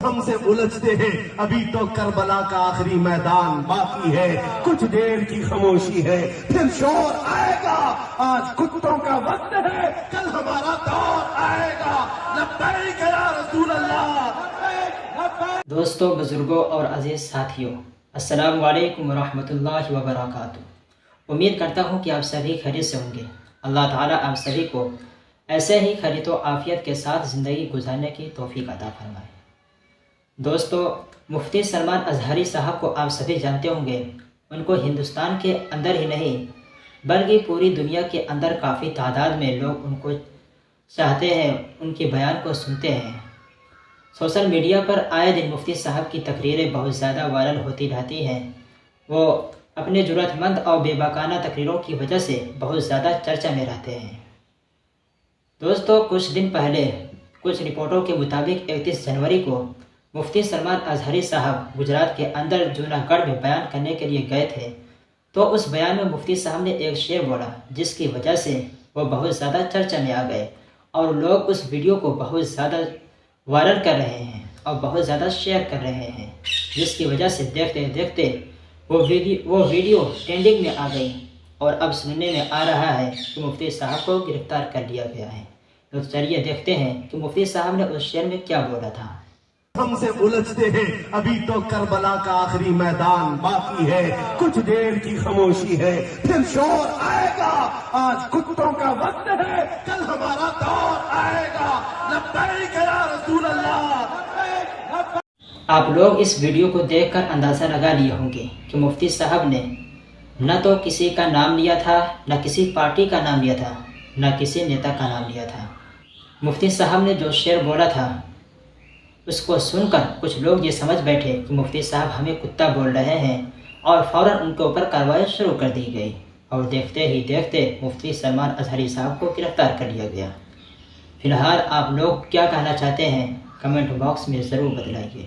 हमसे उलझते हैं, अभी तो करबला का आखिरी मैदान बाकी है। कुछ देर की खामोशी है, फिर शोर आएगा। आज कुत्तों का वक्त है, कल हमारा दौर आएगा। लब्बैक या रसूल अल्लाह। दोस्तों, बुजुर्गों और अजीज साथियों, अस्सलाम वालेकुम रहमतुल्लाहि व बरकातुहू। उम्मीद करता हूँ कि आप सभी खैरियत से होंगे। अल्लाह ताला आप सभी को ऐसे ही खैरियत व आफियत के साथ ज़िंदगी गुजारने की तौफीक अता फरमाए। दोस्तों, मुफ्ती सलमान अज़हरी साहब को आप सभी जानते होंगे। उनको हिंदुस्तान के अंदर ही नहीं बल्कि पूरी दुनिया के अंदर काफ़ी तादाद में लोग उनको चाहते हैं, उनके बयान को सुनते हैं। सोशल मीडिया पर आए दिन मुफ्ती साहब की तकरीरें बहुत ज़्यादा वायरल होती रहती हैं। वो अपने ज़रूरतमंद और बेबाकाना तकरीरों की वजह से बहुत ज़्यादा चर्चा में रहते हैं। दोस्तों, कुछ दिन पहले कुछ रिपोर्टों के मुताबिक 31 जनवरी को मुफ्ती सलमान अज़हरी साहब गुजरात के अंदर जूनागढ़ में बयान करने के लिए गए थे। तो उस बयान में मुफ्ती साहब ने एक शेर बोला, जिसकी वजह से वो बहुत ज़्यादा चर्चा में आ गए और लोग उस वीडियो को बहुत ज़्यादा वायरल कर रहे हैं और बहुत ज़्यादा शेयर कर रहे हैं, जिसकी वजह से देखते देखते वो वीडियो ट्रेंडिंग में आ गई और अब सुनने में आ रहा है कि मुफ्ती साहब को गिरफ्तार कर लिया गया है। तो चलिए देखते हैं कि मुफ्ती साहब ने उस शेर में क्या बोला था। हमसे उलझते हैं, अभी तो करबला का आखिरी मैदान बाकी है। कुछ देर की खामोशी है, फिर शोर आएगा। आज कुत्तों का वक्त है, कल हमारा दौर आएगा। लब्बैक या रसूल अल्लाह। आप लोग इस वीडियो को देखकर अंदाज़ा लगा लिए होंगे कि मुफ्ती साहब ने न तो किसी का नाम लिया था, न किसी पार्टी का नाम लिया था, न किसी नेता का नाम लिया था। मुफ्ती साहब ने जो शेर बोला था उसको सुनकर कुछ लोग ये समझ बैठे कि मुफ्ती साहब हमें कुत्ता बोल रहे हैं और फ़ौरन उनके ऊपर कार्रवाई शुरू कर दी गई और देखते ही देखते मुफ्ती सलमान अज़हरी साहब को गिरफ्तार कर लिया गया। फिलहाल आप लोग क्या कहना चाहते हैं, कमेंट बॉक्स में ज़रूर बतलाइए।